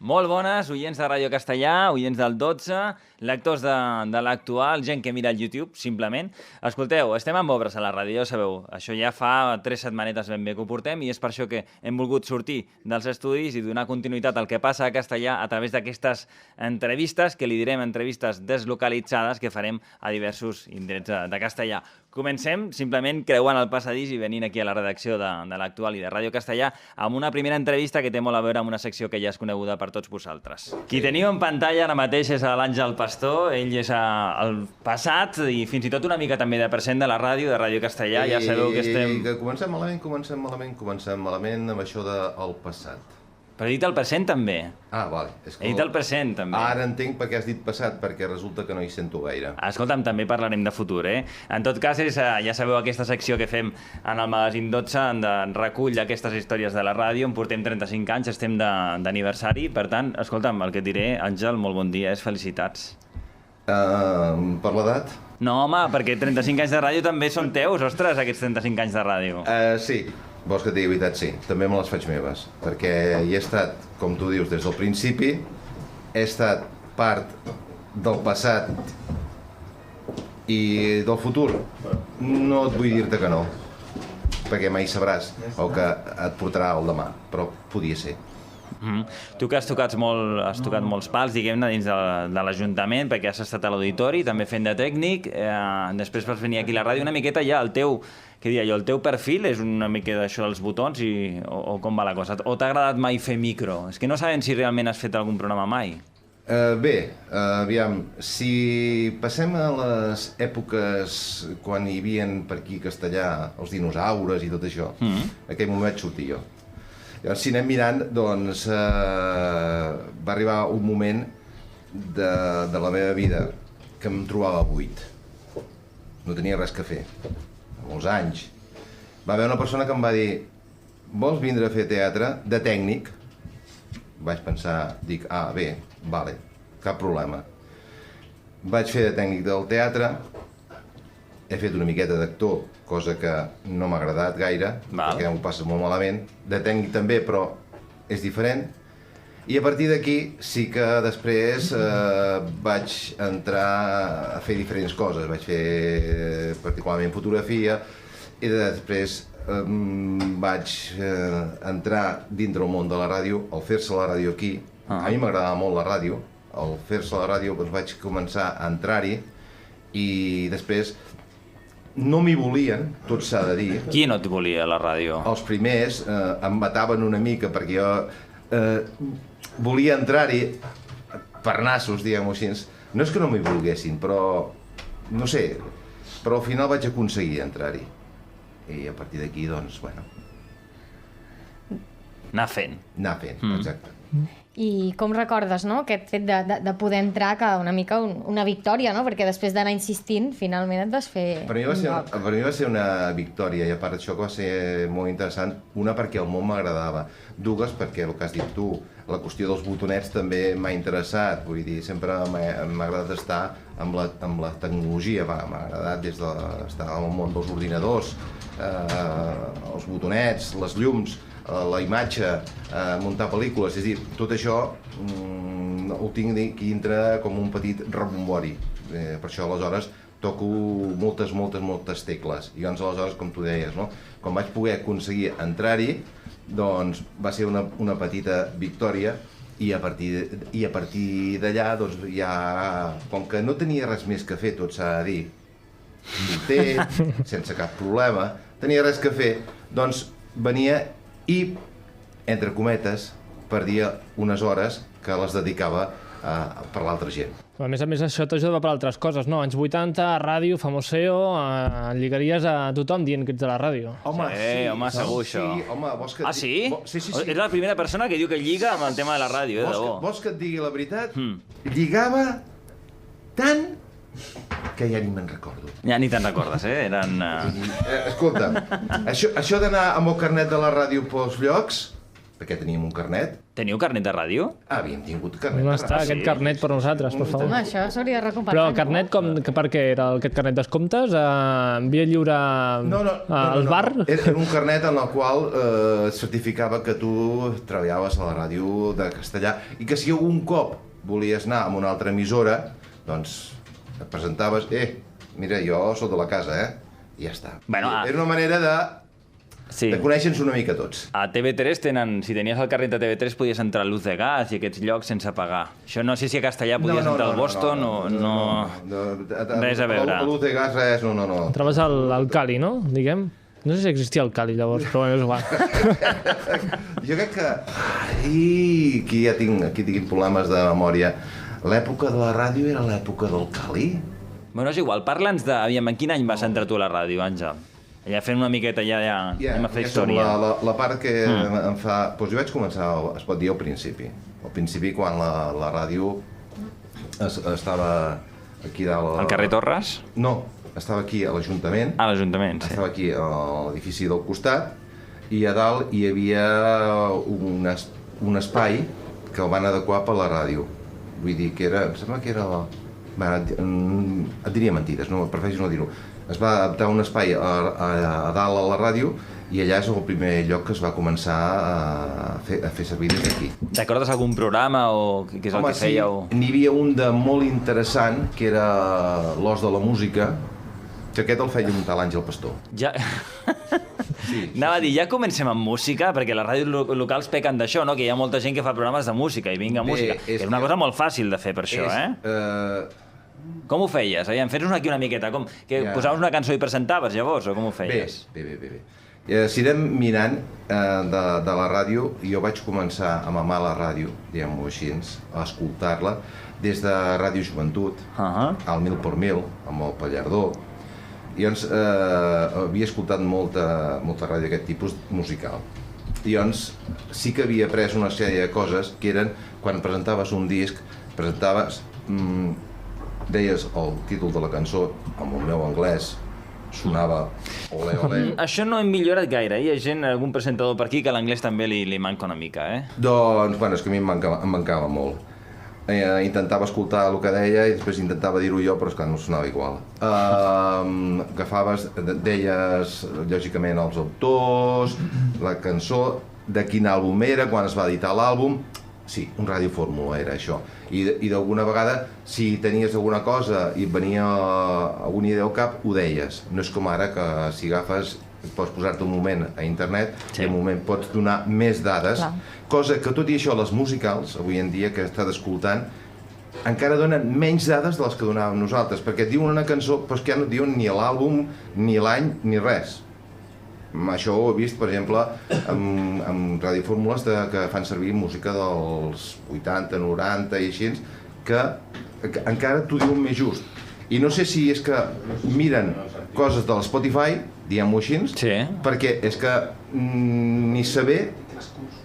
Molt bones, oients de Ràdio Castellà, oients del 12, lectors de l'actual, gent que mira el YouTube, simplement. Escolteu, estem amb obres a la ràdio, ja sabeu, això ja fa 3 setmanetes ben bé que ho portem i és per això que hem volgut sortir dels estudis i donar continuïtat al que passa a Castellà a través d'aquestes entrevistes, que li direm entrevistes deslocalitzades que farem a diversos indrets de Castellà. Comencem simplement creuant el passadís i venint aquí a la redacció de l'actual i de Ràdio Castellà amb una primera entrevista que té molt a veure amb una secció que ja és coneguda per tots vosaltres. Qui teniu en pantalla ara mateix és l'Àngel Pastor, ell és el passat i fins i tot una mica també de present de la ràdio, de Ràdio Castellà, ja sabeu que estem... Que comencem malament amb això del passat. Però he dit el present també. Ah, vale. He dit el present també. Ara entenc per què has dit passat, perquè resulta que no hi sento gaire. Escolta'm, també parlarem de futur, eh? En tot cas, ja sabeu aquesta secció que fem en el magazín 12, de recull d'aquestes històries de la ràdio, en portem 35 anys, estem d'aniversari, per tant, escolta'm, el que et diré, Àngel, molt bon dia, felicitats. Per l'edat? No, home, perquè 35 anys de ràdio també són teus, ostres, aquests 35 anys de ràdio. Sí. Vols que et digui veritat? Sí, també me les faig meves, perquè hi he estat, com tu dius, des del principi, he estat part del passat i del futur. No et vull dir-te que no, perquè mai sabràs el que et portarà el demà, però podia ser. Tu que has tocat molts pals, diguem-ne, dins de l'Ajuntament, perquè has estat a l'auditori, també fent de tècnic, després vas venir aquí a la ràdio, una miqueta ja el teu perfil és una mica d'això dels botons o com va la cosa? O t'ha agradat mai fer micro? És que no sabem si realment has fet algun programa mai. Bé, aviam, si passem a les èpoques quan hi havia per aquí a Castellà els dinosaures i tot això, en aquell moment vaig sortir jo. Llavors, si anem mirant, doncs va arribar un moment de la meva vida que em trobava buit. No tenia res que fer. Molts anys. Va haver una persona que em va dir: vols vindre a fer teatre de tècnic? Vaig pensar, dic, bé, vale, cap problema. Vaig fer de tècnic del teatre, he fet una miqueta d'actor, cosa que no m'ha agradat gaire, perquè m'ho passa molt malament. De tècnic també, però és diferent. I a partir d'aquí sí que després vaig entrar a fer diferents coses. Vaig fer particularment fotografia i després vaig entrar dintre el món de la ràdio, al fer-se la ràdio aquí. A mi m'agradava molt la ràdio. Al fer-se la ràdio vaig començar a entrar-hi i després no m'hi volien, tot s'ha de dir. Qui no t'hi volia a la ràdio? Els primers em mataven una mica perquè jo volia entrar-hi per nassos, diguem-ho així. No és que no m'hi volguessin, però no sé, però al final vaig aconseguir entrar-hi. I a partir d'aquí, doncs, bueno... Anar fent, exacte. I com recordes, no?, aquest fet de poder entrar, que una mica una victòria, no?, perquè després d'anar insistint, finalment et vas fer per mi va ser una victòria, i a part d'això que va ser molt interessant, una perquè el món m'agradava, dues perquè el que has dit tu, la qüestió dels botonets també m'ha interessat, vull dir, sempre m'ha agradat estar amb la tecnologia, m'ha agradat des d'estar en el món dels ordinadors, els botonets, les llums, la imatge, muntar pel·lícules, és a dir, tot això ho tinc aquí dintre com un petit rebombori. Per això, aleshores, toco moltes tecles. I doncs, aleshores, com tu deies, no? Quan vaig poder aconseguir entrar-hi, doncs va ser una petita victòria i a partir d'allà, doncs, ja, com que no tenia res més que fer, tot s'ha de dir, solter, sense cap problema, tenia res que fer, doncs venia i, entre cometes, perdia unes hores que les dedicava per l'altra gent. A més, això t'ajuda per altres coses, no? Anys 80, ràdio, famoseo, lligaries a tothom dient que ets de la ràdio. Home, home, segur, això. Sí, home, vols que... Ah, sí? Sí. És la primera persona que diu que lliga amb el tema de la ràdio, de debò. Vols que et digui la veritat? Lligava tant que ja ni me'n recordo. Ja ni te'n recordes, Escolta, això d'anar amb el carnet de la ràdio pels llocs, perquè teníem un carnet. Teniu carnet de ràdio? Havíem tingut carnet On de està ràdio. aquest carnet per nosaltres, per favor? Home, això s'hauria de recuperar. Però el carnet per què era? Aquest carnet descomptes? Via lliure al bar? Era un carnet en el qual certificava que tu treballaves a la ràdio de castellà i que si algun cop volies anar a una altra emissora, doncs et presentaves, mira, jo soc de la casa, i ja està. Bueno, Era una manera de conèixer-nos una mica tots. A TV3 tenen, si tenies el carnet de TV3 podies entrar a Luz de Gas i aquests llocs sense pagar. Això no sé si a castellà podies entrar al Boston o no... Res a veure. A Luz de Gas, res, no. Entraves al Cali, no? Diguem. No sé si existia el Cali llavors, però bueno, és igual. Jo crec que... Aquí tinc problemes de memòria. L'època de la ràdio era l'època del Cali? Bueno, és igual, parla'ns de... Aviam, en quin any vas entrar tu a la ràdio, Àngel? Ja fent una miqueta, ja anem a fer història. La part que em fa... Doncs jo vaig començar, es pot dir, al principi. Al principi, quan la ràdio estava aquí dalt... Al carrer Torres? No, estava aquí a l'Ajuntament. A l'Ajuntament, sí. Estava aquí a l'edifici del costat i a dalt hi havia un espai que el van adequar per la ràdio. Vull dir que era... Em sembla que era... Et diria mentides, no, prefereixo no dir-ho. Es va adaptar un espai a dalt a la ràdio i allà és el primer lloc que es va començar a fer servir des d'aquí. Recordes algun programa o què és el que fèieu? N'hi havia un de molt interessant, que era l'Os de la Música, que aquest el feia un tal Àngel Pastor. Ja... Anava a dir, ja comencem amb música, perquè les ràdios locals pequen d'això, no? Que hi ha molta gent que fa programes de música i vinga música. És una cosa molt fàcil de fer per això, Com ho feies? Aviam, fes-nos aquí una miqueta. Posaves una cançó i presentaves, llavors, o com ho feies? Bé. Si anem mirant de la ràdio, jo vaig començar a mamar la ràdio, diguem-ho així, a escoltar-la, des de Ràdio Joventut, al Mil por Mil, amb el Pallardó. I llavors havia escoltat molta ràdio d'aquest tipus musical. I llavors sí que havia après una sèrie de coses que eren, quan presentaves un disc, deies el títol de la cançó amb el meu anglès, sonava olé, olé. Això no hem millorat gaire, hi ha gent, algun presentador per aquí que l'anglès també li manca una mica, Doncs, bueno, és que a mi em mancava molt. Intentava escoltar el que deia i després intentava dir-ho jo, però és que no sonava igual. Deies, lògicament, els autors, la cançó, de quin àlbum era, quan es va editar l'àlbum. Sí, un radiofórmula era això. I d'alguna vegada, si tenies alguna cosa i venia alguna idea al cap, ho deies. No és com ara que si agafes, pots posar-te un moment a internet i en un moment pots donar més dades. Cosa que, tot i això, les musicals, avui en dia, que estàs escoltant, encara donen menys dades de les que donàvem nosaltres, perquè et diuen una cançó, però és que ja no et diuen ni l'àlbum, ni l'any, ni res. Això ho he vist, per exemple, amb radiofórmules que fan servir música dels 80, 90 i així, que encara t'ho diuen més just. I no sé si és que miren coses de l'Spotify, diguem-ho així, perquè és que ni saber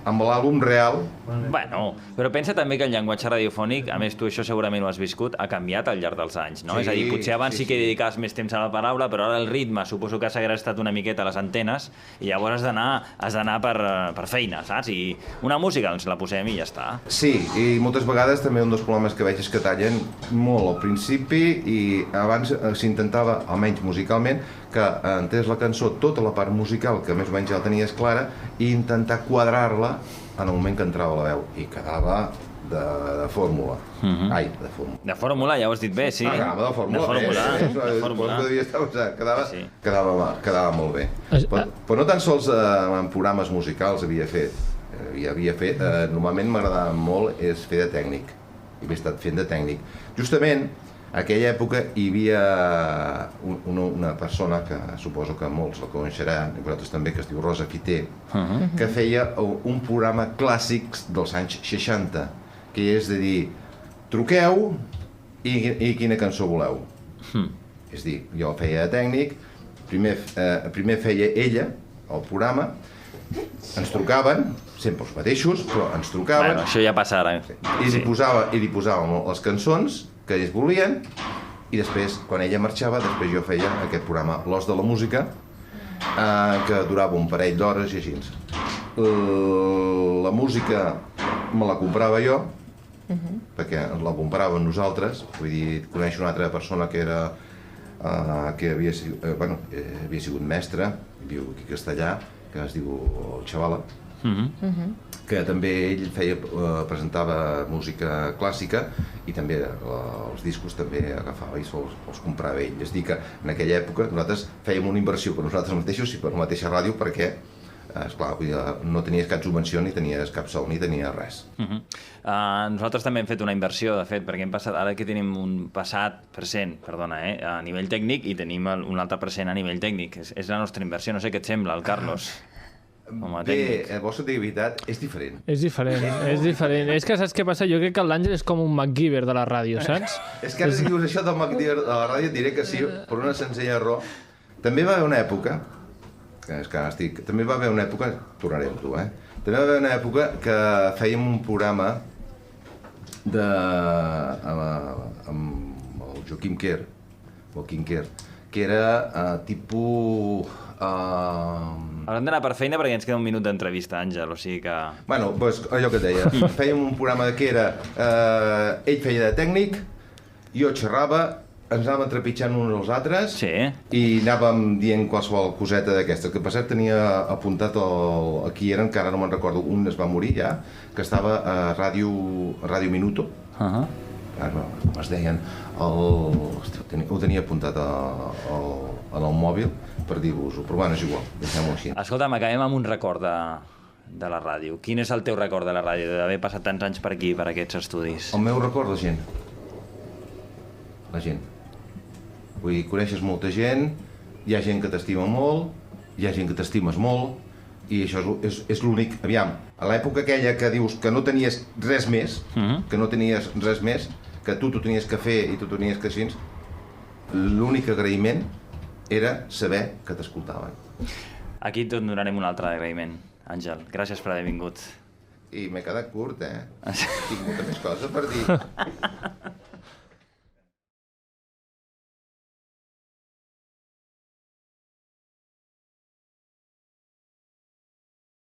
amb l'àlbum real... Bueno, però pensa també que el llenguatge radiofònic, a més tu això segurament ho has viscut, ha canviat al llarg dels anys, no? És a dir, potser abans sí que dedicaves més temps a la paraula, però ara el ritme suposo que ha segrestat una miqueta les antenes i llavors has d'anar per feina, saps? I una música, doncs la posem i ja està. Sí, i moltes vegades també un dels problemes que veig és que tallen molt al principi i abans s'intentava, almenys musicalment, que entrés la cançó, tota la part musical, que més o menys ja la tenies clara, i intentar quadrar-la en el moment que entrava la veu, i quedava de fórmula. Ai, de fórmula. De fórmula, ja ho has dit bé, sí. Quedava de fórmula. De fórmula. Quedava molt bé. Però no tan sols en programes musicals havia fet. Normalment m'agradava molt és fer de tècnic. I he estat fent de tècnic. Justament, en aquella època hi havia una persona que suposo que molts la coneixeran, i vosaltres també, que es diu Rosa Fiter, que feia un programa clàssic dels anys 60, que és de dir, truqueu i quina cançó voleu. És a dir, jo feia de tècnic, primer feia ella el programa, ens trucaven, sempre els mateixos, però ens trucaven... Bueno, això ja passa ara. I li posàvem les cançons que ells volien, i després, quan ella marxava, després jo feia aquest programa, L'Os de la Música, que durava un parell d'hores i així. la música me la comprava jo, perquè la compràvem nosaltres, vull dir, conèixer una altra persona que era que havia sigut mestre, viu aquí a Castellà, que es diu el Xavala, que també ell presentava música clàssica i també els discos també agafava i els comprava ell. És a dir que en aquella època nosaltres fèiem una inversió per nosaltres mateixos i per la mateixa ràdio perquè esclar, no tenies cap subvenció, ni tenies cap sou, ni tenies res. Nosaltres també hem fet una inversió, de fet, perquè hem passat, ara que tenim un passat present, perdona, a nivell tècnic i tenim un altre present a nivell tècnic. És la nostra inversió, no sé què et sembla, el Carlos. Bé, a vostra activitat és diferent. És diferent, és diferent. És que saps què passa? Jo crec que l'Àngel és com un MacGyver de la ràdio, saps? És que ara si dius això del MacGyver de la ràdio et diré que sí, per una senzilla raó. També va haver una època també va haver una època, tornaré amb tu, també va haver una època que fèiem un programa amb el Joaquim Quer, que era tipus... Haurem d'anar per feina perquè ens queda un minut d'entrevista, Àngel, o sigui que... Bueno, doncs allò que et deia, fèiem un programa que era... ell feia de tècnic, jo xerrava, ens anàvem trepitjant uns als altres i anàvem dient qualsevol coseta d'aquestes. Que per cert tenia apuntat aquí eren, que ara no me'n recordo, un es va morir ja, que estava a Ràdio Minuto. Com es deien, ho tenia apuntat en el mòbil per dir-vos-ho, però bueno, és igual, deixem-ho així. Escolta'm, acabem amb un record de la ràdio. Quin és el teu record de la ràdio, d'haver passat tants anys per aquí, per aquests estudis? El meu record, la gent. La gent. Vull dir, coneixes molta gent, hi ha gent que t'estima molt, hi ha gent que t'estimes molt, i això és l'únic... Aviam, a l'època aquella que dius que no tenies res més, que tu t'ho tenies que fer i tu t'ho tenies que així, l'únic agraïment era saber que t'escoltaven. Aquí et donarem un altre agraïment, Àngel. Gràcies per haver vingut. I m'he quedat curt, Tinc molta més cosa per dir.